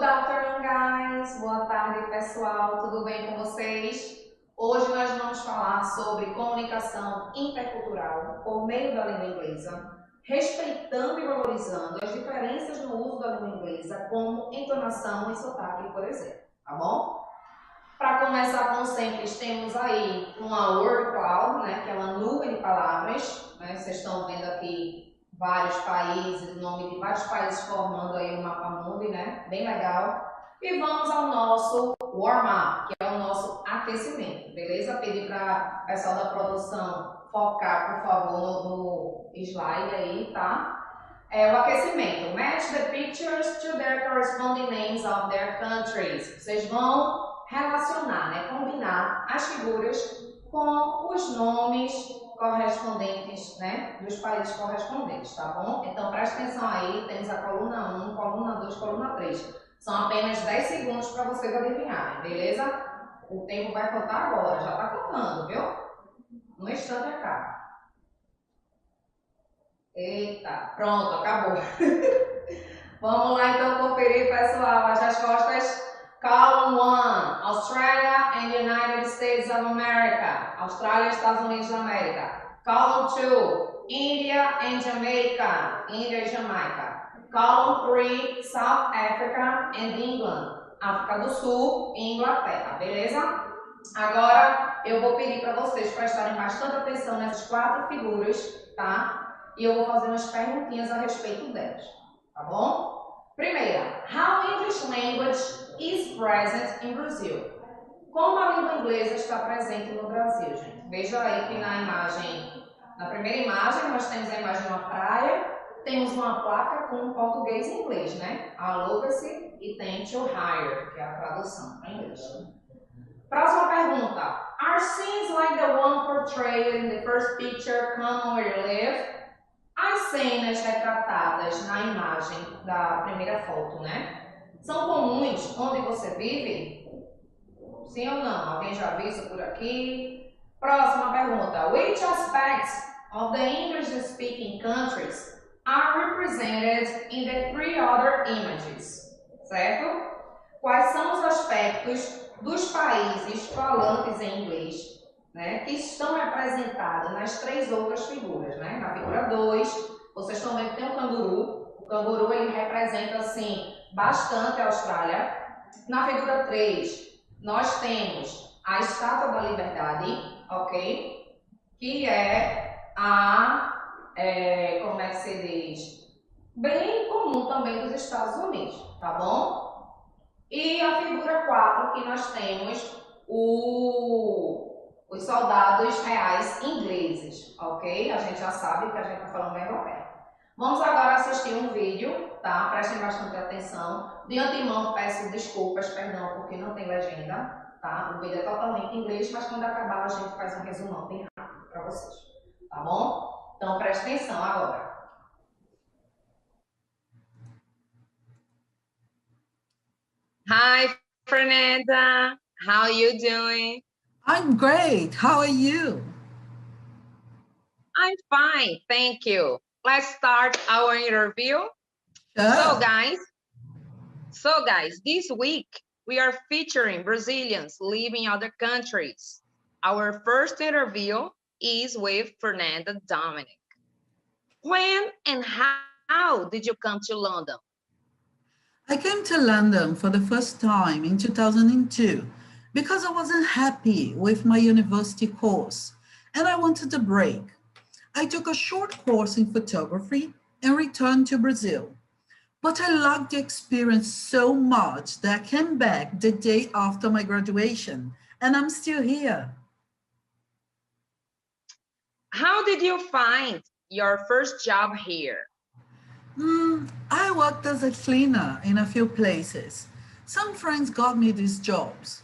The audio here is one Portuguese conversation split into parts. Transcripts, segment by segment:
afternoon, guys! Boa tarde, pessoal! Tudo bem com vocês? Hoje nós vamos falar sobre comunicação intercultural por meio da língua inglesa, respeitando e valorizando as diferenças no uso da língua inglesa, como entonação e sotaque, por exemplo, tá bom? Para começar, como sempre, temos aí uma word cloud, né, que é uma nuvem de palavras, né? Vocês estão vendo aqui vários países, o nome de vários países formando aí um mapa mundi, né? Bem legal. E vamos ao nosso warm-up, que é o nosso aquecimento, beleza? Pedir para o pessoal da produção focar, por favor, no slide aí, tá? É o aquecimento. Match the pictures to their corresponding names of their countries. Vocês vão relacionar, né? Combinar as figuras com os nomes correspondentes, né, dos países correspondentes, tá bom? Então, preste atenção aí, temos a coluna 1, coluna 2, coluna 3. São apenas 10 segundos para vocês adivinharem, beleza? O tempo vai contar agora, já tá contando, viu? No instante acaba. Eita, pronto, acabou. Vamos lá então conferir, pessoal, as respostas. Column 1, Australia and United States of America. Austrália e Estados Unidos da América. Column 2, India and Jamaica. Índia e Jamaica. Column 3, South Africa and England. África do Sul e Inglaterra, beleza? Agora eu vou pedir para vocês prestarem bastante atenção nessas 4 figuras, tá? E eu vou fazer umas perguntinhas a respeito delas, tá bom? Primeira, how English language is present in Brazil? Como a língua inglesa está presente no Brasil, gente? Veja aí que na primeira imagem, nós temos a imagem de uma praia, temos uma placa com português e inglês, né? Aluga-se e tente to hire, que é a tradução para inglês. Próxima pergunta. Are scenes like the one portrayed in the first picture common where you live? As cenas retratadas na imagem da primeira foto, né? São comuns onde você vive? Sim ou não? Alguém já viu isso por aqui? Próxima pergunta. Which aspects of the English-speaking countries are represented in the 3 other images? Certo? Quais são os aspectos dos países falantes em inglês, né, que estão representados nas 3 outras figuras, né? Na figura 2, vocês estão vendo que tem um canguru. O canguru ele representa assim bastante a Austrália. Na figura 3, nós temos a Estátua da Liberdade, ok? Que é como é que se diz? Bem comum também dos Estados Unidos, tá bom? E a figura 4, que nós temos os soldados reais ingleses, ok? A gente já sabe que a gente está falando da Inglaterra. Vamos agora assistir um vídeo, tá? Prestem bastante atenção. De antemão, peço desculpas, perdão, porque não tem legenda, tá? O vídeo é totalmente em inglês, mas quando acabar a gente faz um resumão bem rápido para vocês, tá bom? Então, preste atenção agora. Hi, Fernanda. How are you doing? I'm great. How are you? I'm fine, thank you. Let's start our interview. Sure. So guys, this week we are featuring Brazilians living in other countries. Our first interview is with Fernanda Dominic. When and how did you come to London? I came to London for the first time in 2002 because I wasn't happy with my university course and I wanted a break. I took a short course in photography and returned to Brazil. But I loved the experience so much that I came back the day after my graduation and I'm still here. How did you find your first job here? I worked as a cleaner in a few places. Some friends got me these jobs.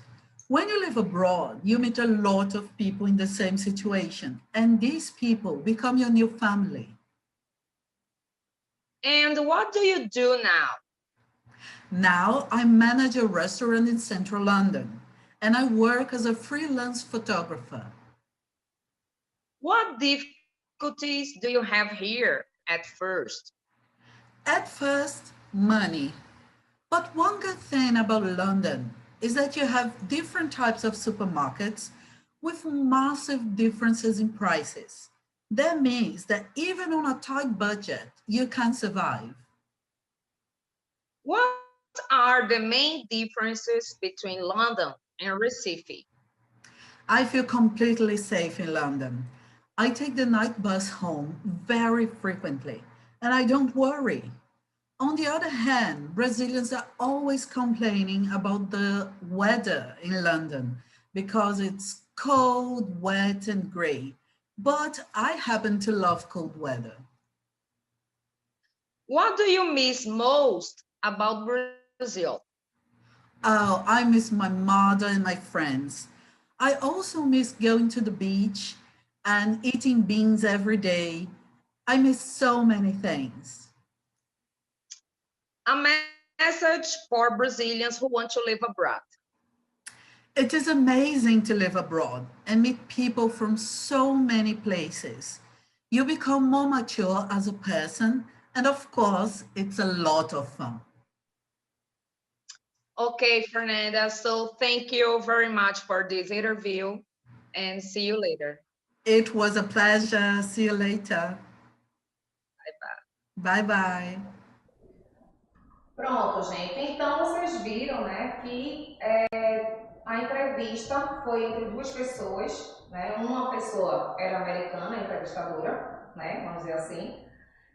When you live abroad, you meet a lot of people in the same situation, and these people become your new family. And what do you do now? Now I manage a restaurant in central London, and I work as a freelance photographer. What difficulties do you have here at first? At first, money. But one good thing about London is that you have different types of supermarkets with massive differences in prices. That means that even on a tight budget, you can survive. What are the main differences between London and Recife? I feel completely safe in London. I take the night bus home very frequently and I don't worry. On the other hand, Brazilians are always complaining about the weather in London because it's cold, wet, and gray. But I happen to love cold weather. What do you miss most about Brazil? Oh, I miss my mother and my friends. I also miss going to the beach and eating beans every day. I miss so many things. A message for Brazilians who want to live abroad. It is amazing to live abroad and meet people from so many places. You become more mature as a person, and of course, it's a lot of fun. Okay, Fernanda, so thank you very much for this interview and see you later. It was a pleasure. See you later. Bye-bye. Bye bye. Pronto, gente. Então vocês viram, né, que a entrevista foi entre duas pessoas, né? Uma pessoa era americana, entrevistadora, né, vamos dizer assim,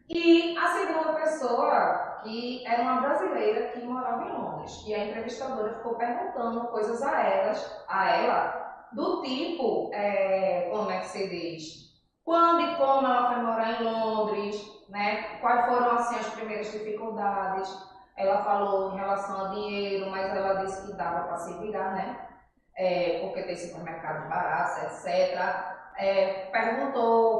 e a segunda pessoa que era uma brasileira que morava em Londres. E a entrevistadora ficou perguntando coisas a ela, do tipo, como é que se diz? Quando e como ela foi morar em Londres, né? Quais foram assim as primeiras dificuldades? Ela falou em relação a dinheiro, mas ela disse que dava para se virar, né? Porque tem supermercados baratos, etc.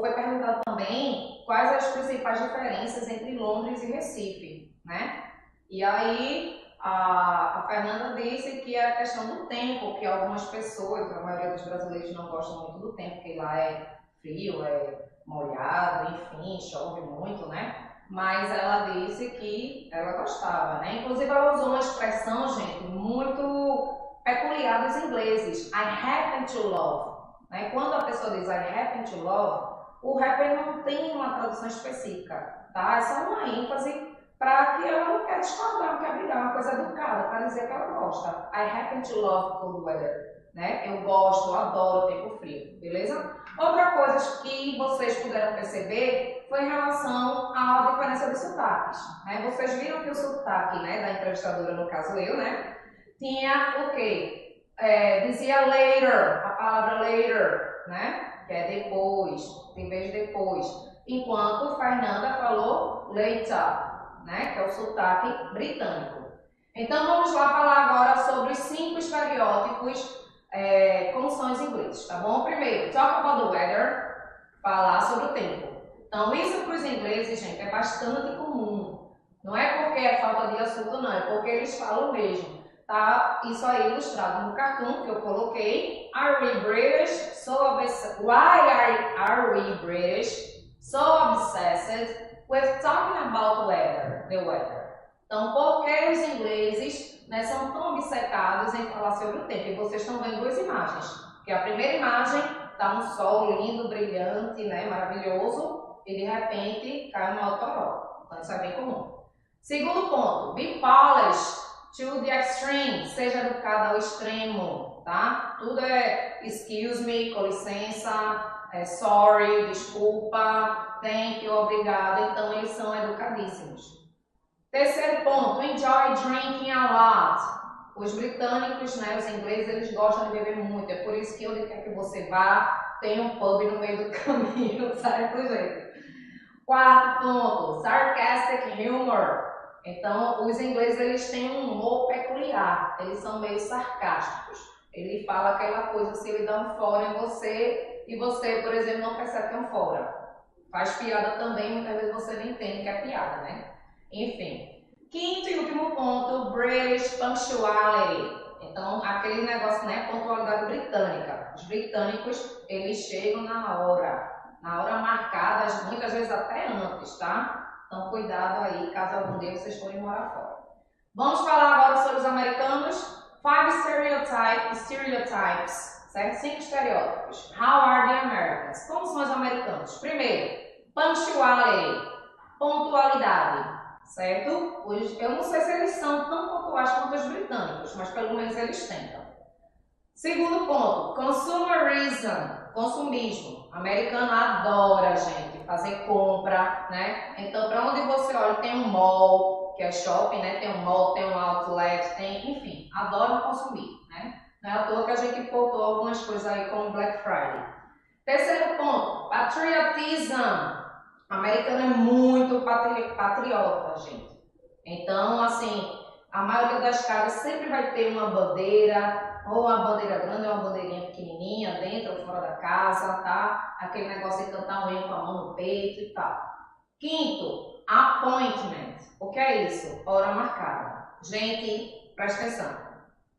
Foi perguntado também quais as principais diferenças entre Londres e Recife, né? E aí a Fernanda disse que é a questão do tempo, que algumas pessoas, a maioria dos brasileiros não gostam muito do tempo, porque lá é frio, é molhado, enfim, chove muito, né? Mas ela disse que ela gostava, né? Inclusive ela usou uma expressão, gente, muito peculiar dos ingleses, I happen to love. Né? Quando a pessoa diz I happen to love, o happen não tem uma tradução específica, tá? É só uma ênfase para que ela não quer discordar, não quer brigar, uma coisa educada, para dizer que ela gosta. I happen to love cold weather, né? Eu gosto, eu adoro o tempo frio, beleza? Outra coisa que vocês puderam perceber foi em relação à diferença dos sotaques, né? Vocês viram que o sotaque, né, da entrevistadora, no caso eu, né, tinha o quê? Dizia later, a palavra later, né? Que é depois, em vez de depois. Enquanto Fernanda falou later, né? Que é o sotaque britânico. Então vamos lá falar agora sobre os 5 estereótipos como são os ingleses, tá bom? Primeiro, talk about the weather, falar sobre o tempo. Então isso para os ingleses, gente, é bastante comum. Não é porque é falta de assunto, não, é porque eles falam mesmo. Tá, isso aí ilustrado no cartoon que eu coloquei. Are we British? Why are we British so obsessed with talking about the weather? Então, por que os ingleses, né, são tão obcecados em falar sobre o tempo? E vocês estão vendo 2 imagens. Que a primeira imagem está um sol lindo, brilhante, né, maravilhoso, e de repente cai um toró. Então, isso é bem comum. Segundo ponto, be polished to the extreme, seja educado ao extremo, tá? Tudo é excuse me, com licença, sorry, desculpa, thank you, obrigado. Então eles são educadíssimos. Terceiro ponto, enjoy drinking a lot. Os britânicos, né, os ingleses, eles gostam de beber muito. É por isso que onde quer que você vá, tem um pub no meio do caminho, certo, gente? Quarto ponto, sarcastic humor. Então, os ingleses, eles têm um humor peculiar, eles são meio sarcásticos. Ele fala aquela coisa, se ele dá um fora em você, e você, por exemplo, não percebe que é um fora. Faz piada também, muitas vezes você nem entende que é piada, né? Enfim. Quinto e último ponto, British punctuality. Então, aquele negócio, né, pontualidade britânica. Os britânicos, eles chegam na hora marcada, muitas vezes até antes, tá? Então, cuidado aí, caso algum deles vocês forem morar fora. Vamos falar agora sobre os americanos. 5 stereotypes, certo? 5 estereótipos. How are the Americans? Como são os americanos? Primeiro, punctuality, pontualidade, certo? Eu não sei se eles são tão pontuais quanto os britânicos, mas pelo menos eles tentam. Segundo ponto, consumerism, consumismo. O americano adora, gente, fazer compra, né? Então, para onde você olha, tem um mall, que é shopping, né? Tem um mall, tem um outlet, tem, enfim, adoram consumir, né? Não é à toa que a gente importou algumas coisas aí como Black Friday. Terceiro ponto, patriotism. O americano é muito patriota, gente. Então, assim, a maioria das casas sempre vai ter uma bandeira, ou uma bandeira grande ou uma bandeirinha pequenininha, dentro ou fora da casa, tá? Aquele negócio de cantar um hino com a mão no peito e tal. Quinto, appointment. O que é isso? Hora marcada. Gente, presta atenção.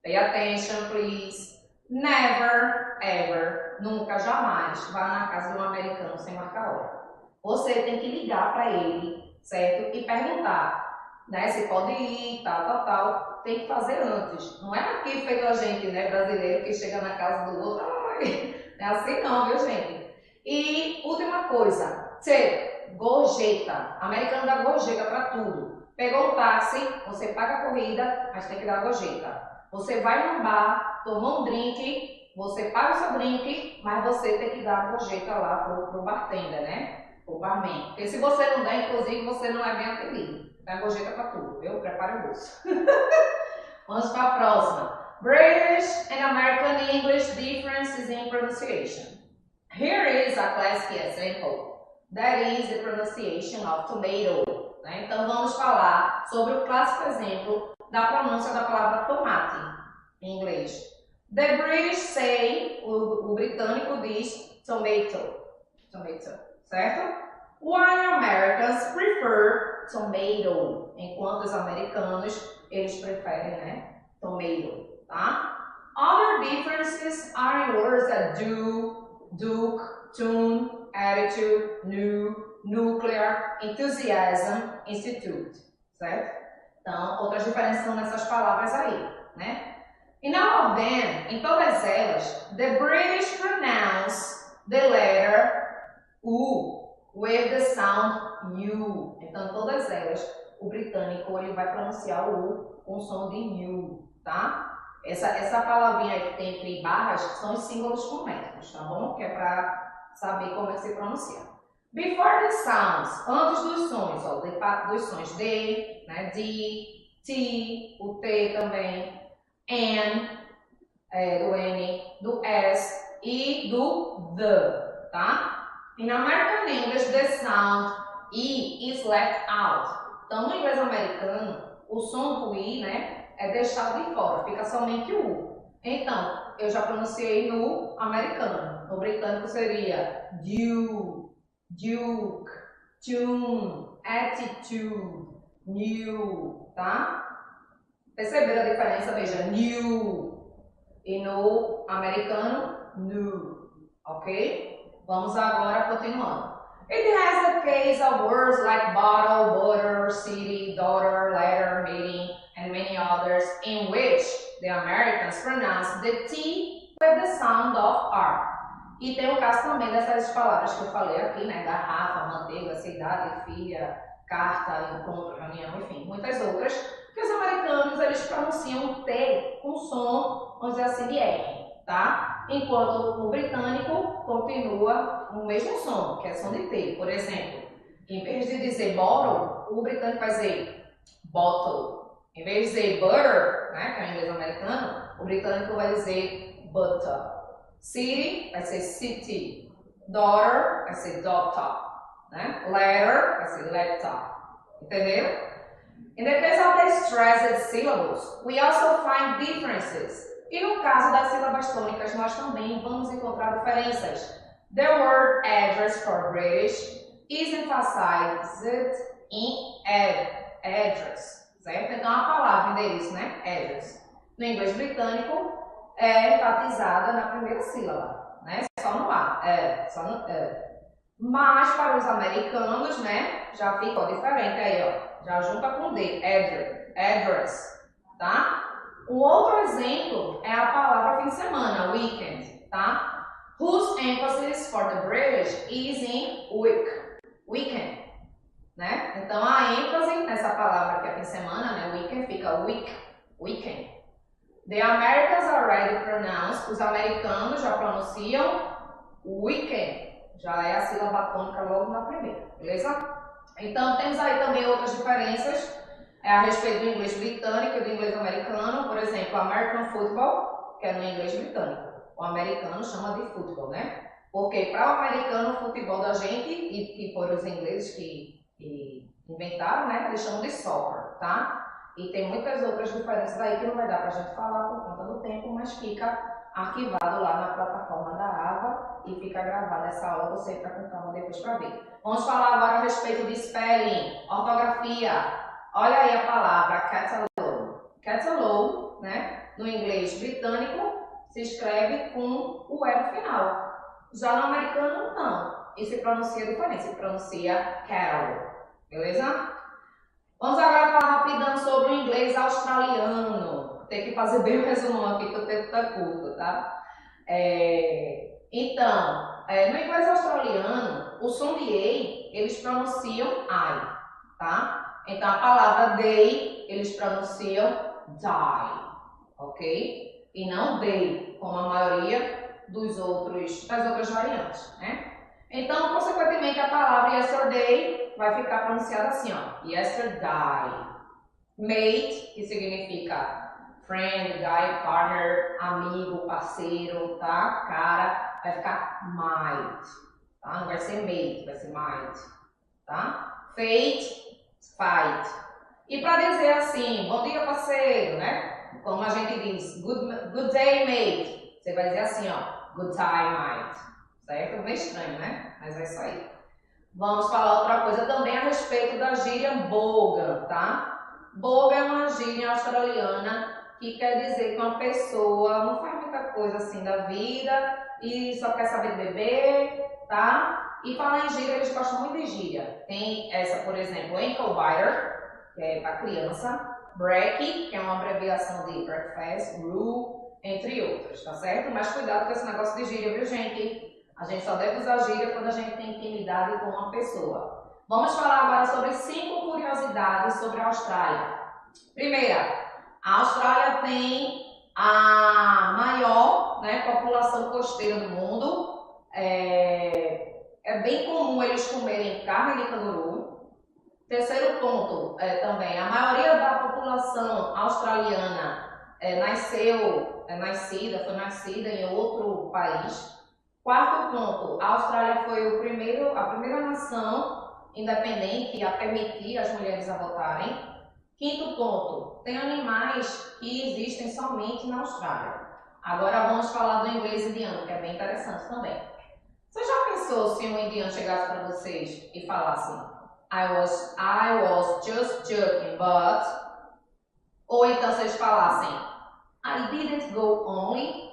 Pay attention, please. Never, ever, nunca, jamais vá na casa de um americano sem marcar hora. Você tem que ligar para ele, certo? E perguntar, né? Se pode ir, tal. Tem que fazer antes. Não é aqui feito a gente, né, brasileiro, que chega na casa do outro. Ai, não é assim não, viu, gente? E última coisa, gorjeta. Americano dá gorjeta para tudo. Pegou um táxi, você paga a corrida, mas tem que dar gorjeta. Você vai num bar, tomou um drink, você paga o seu drink, mas você tem que dar a gorjeta lá pro bartender, né? O barman. Porque se você não der, inclusive, você não é bem atendido. Dá gorjeta para tudo, viu? Prepare o bolso. Vamos para a próxima. British and American English differences in pronunciation. Here is a classic example. That is the pronunciation of tomato. Né? Então vamos falar sobre o clássico exemplo da pronúncia da palavra tomate em inglês. The British say, o britânico diz tomato, certo? While Americans prefer tomato, enquanto os americanos eles preferem, né, tomato, tá? Other differences are in words that do, duke, tune, attitude, new, nuclear, enthusiasm, institute, certo? Então, outras diferenças são nessas palavras aí, né? In all of them, em todas elas, the British pronounce the letter U with the sound U. Então, todas elas, o britânico ele vai pronunciar o U com o som de U, tá? Essa palavrinha aí que tem entre barras são os símbolos fonéticos, tá bom? Que é para saber como é que se pronuncia. Before the sounds, antes dos sons, ó, dos sons D, né, D, T, o T também, N, do N, do S e do the, tá? In American English, the sound E is left out. Então, no inglês americano, o som do I, né, é deixado de fora, fica somente o U. Então, eu já pronunciei no americano. No britânico seria due, duke, tune, attitude, new, tá? Perceberam a diferença? Veja, new e no americano, new, ok? Vamos agora continuando. It has a case of words like bottle, butter, city, daughter, letter, meeting, and many others in which the Americans pronounce the T with the sound of R. E tem o caso também dessas palavras que eu falei aqui, né? Garrafa, manteiga, cidade, filha, carta, encontro, reunião, enfim, muitas outras. Que os americanos, eles pronunciam T com som, vamos dizer assim, de R, tá? Enquanto o britânico continua o mesmo som, que é som de T. Por exemplo, em vez de dizer bottle, o britânico vai dizer bottle. Em vez de dizer butter, né, que é o inglês americano, o britânico vai dizer butter. City vai ser city. Daughter vai ser daughter. Né? Letter vai ser letter. Entenderam? In the case of the stressed syllables, we also find differences. E no caso das sílabas tônicas, nós também vamos encontrar diferenças. The word address for British is emphasized in address. Certo? Então, a palavra endereço, né? Address. No inglês britânico, é enfatizada na primeira sílaba, né? Só no A, só no Mas para os americanos, né? Já fica diferente aí, ó. Já junta com D, address, tá? Um outro exemplo é a palavra fim de semana, weekend, tá? Whose emphasis for the British is in weekend, né? Então a ênfase nessa palavra que é fim de semana, né? Weekend fica weekend. The Americans already pronounce, os americanos já pronunciam weekend, já é a sílaba tônica logo na primeira, beleza? Então temos aí também outras diferenças a respeito do inglês britânico e do inglês americano. Por exemplo, American Football, que é no inglês britânico. O americano chama de futebol, né? Porque para o americano o futebol da gente, e que foram os ingleses que inventaram, né? Eles chamam de soccer, tá? E tem muitas outras diferenças aí que não vai dar para a gente falar por conta do tempo, mas fica arquivado lá na plataforma da AVA e fica gravada essa aula, você entra com calma depois para ver. Vamos falar agora a respeito de spelling, ortografia. Olha aí a palavra catalog. Catalog, né? No inglês britânico, se escreve com o E no final. Já no americano, não. E se pronuncia diferente, se pronuncia catalog. Beleza? Vamos agora falar rapidão sobre o inglês australiano. Tem que fazer bem o resumão aqui, que o tempo está curto, tá? Então, no inglês australiano, o som de E, eles pronunciam I, tá? Então, a palavra they, eles pronunciam die, ok? E não they, como a maioria das outras variantes, né? Então, consequentemente, a palavra yesterday vai ficar pronunciada assim, ó, yesterday. Mate, que significa friend, guy, partner, amigo, parceiro, tá? Cara, vai ficar might, tá? Não vai ser mate, vai ser might, tá? Fate, fight. E para dizer assim, bom dia, parceiro, né? Como a gente diz, good day, mate. Você vai dizer assim, ó, good time, mate. Certo? Meio estranho, né? Mas é isso aí. Vamos falar outra coisa também a respeito da gíria bogan, tá? Bogan é uma gíria australiana que quer dizer que uma pessoa não faz muita coisa assim da vida e só quer saber beber, tá? E falar em gíria, eles gostam muito de gíria. Tem essa, por exemplo, ankle biter, que é para criança, brekkie, que é uma abreviação de breakfast, rule, entre outras, tá certo? Mas cuidado com esse negócio de gíria, viu, gente? A gente só deve usar gíria quando a gente tem intimidade com uma pessoa. Vamos falar agora sobre 5 curiosidades sobre a Austrália. Primeira, a Austrália tem a maior, né, população costeira do mundo. É bem comum eles comerem carne de canguru. Terceiro ponto, também, a maioria da população australiana foi nascida em outro país. Quarto ponto, a Austrália foi a primeira nação independente a permitir as mulheres a votarem. Quinto ponto, tem animais que existem somente na Austrália. Agora vamos falar do inglês indiano, que é bem interessante também. Você já pensou se um indiano chegasse para vocês e falasse I was just joking, but... Ou então vocês falassem I didn't go only,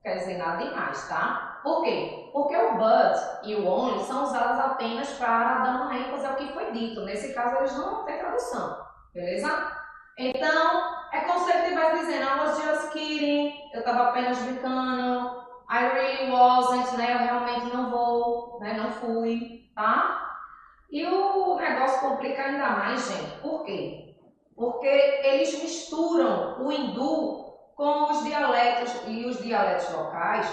quer dizer nada demais, tá? Por quê? Porque o but e o only são usados apenas para dar uma ênfase ao que foi dito. Nesse caso, eles não vão ter tradução, beleza? Então, é como se ele estivesse dizendo I was just kidding, eu estava apenas brincando, I really wasn't, né? Eu realmente não vou, né? Não fui, tá? E o negócio complica ainda mais, gente. Por quê? Porque eles misturam o hindu com os dialetos locais,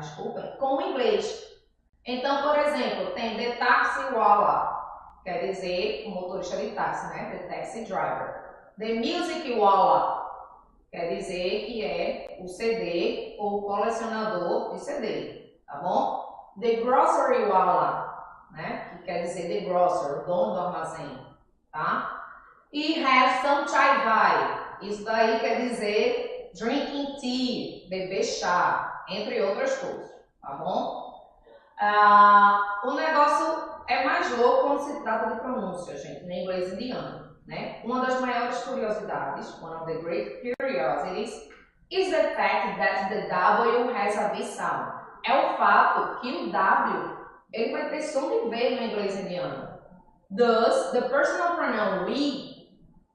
desculpem, com o inglês. Então, por exemplo, tem the taxi wala, quer dizer o motorista de táxi, né? The taxi driver. The music wala, quer dizer que é o CD ou o colecionador de CD, tá bom? The grocery wala, né? Que quer dizer the grocer, o dono do armazém, tá? E have some chai vai. Isso daí quer dizer drinking tea, beber chá, entre outras coisas, tá bom? O negócio é mais louco quando se trata de pronúncia, gente, no inglês indiano, né? Uma das maiores curiosidades, one of the great curiosities, is the fact that the W has a V sound. É o fato que o W, ele vai ter som de V no inglês indiano. Thus, the personal pronoun we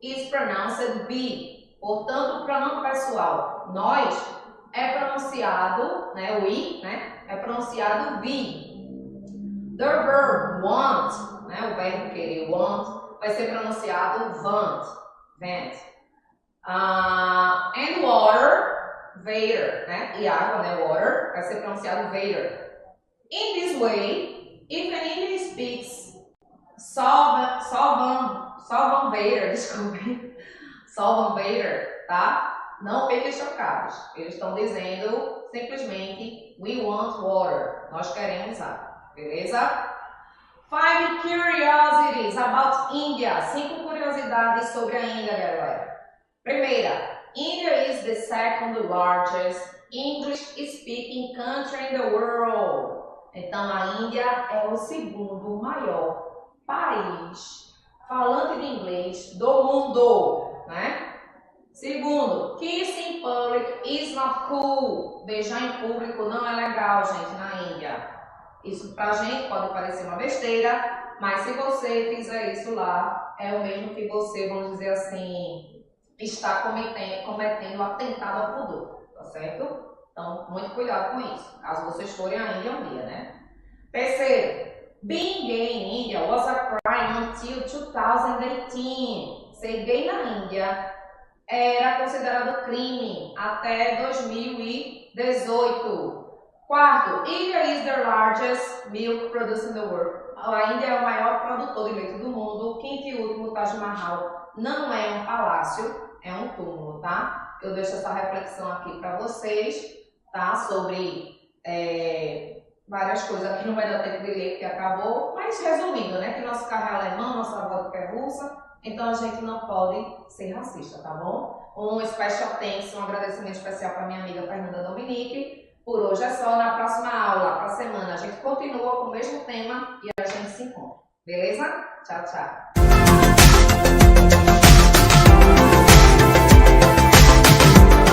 is pronounced B. Portanto, o pronome pessoal nós é pronunciado, né, we, né, é pronunciado we. The verb want, né, o verbo querer, want, vai ser pronunciado want, vent. And water, vader, né, e água, né, water, vai ser pronunciado vader. In this way, if an Indian speaks Solvan vader, desculpe, Solvan vader, tá? Não fiquem chocados. Eles estão dizendo simplesmente we want water. Nós queremos água. Beleza? 5 curiosities about India. 5 curiosidades sobre a Índia, galera. Primeira, India is the second largest English-speaking country in the world. Então, a Índia é o segundo maior país falante de inglês do mundo, né? Segundo, kiss in public is not cool. Beijar em público não é legal, gente, na Índia. Isso pra gente pode parecer uma besteira, mas se você fizer isso lá, é o mesmo que você, vamos dizer assim, está cometendo atentado ao pudor, tá certo? Então, muito cuidado com isso, caso vocês forem à Índia um dia, né? Terceiro, being gay in India was a crime until 2018. Ser gay na Índia era considerado crime até 2018. Quarto, India is the largest milk producer in the world. A Índia é o maior produtor de leite do mundo. Quinto e último, Taj Mahal não é um palácio, é um túmulo, tá? Eu deixo essa reflexão aqui para vocês, tá? Sobre várias coisas aqui, não vai dar tempo de ler porque acabou, mas resumindo, né? Que nosso carro é alemão, nossa vodka é russa, então a gente não pode ser racista, tá bom? Um special thanks, um agradecimento especial para minha amiga Fernanda Dominique. Por hoje é só, na próxima aula, para a semana, a gente continua com o mesmo tema e a gente se encontra. Beleza? Tchau, tchau.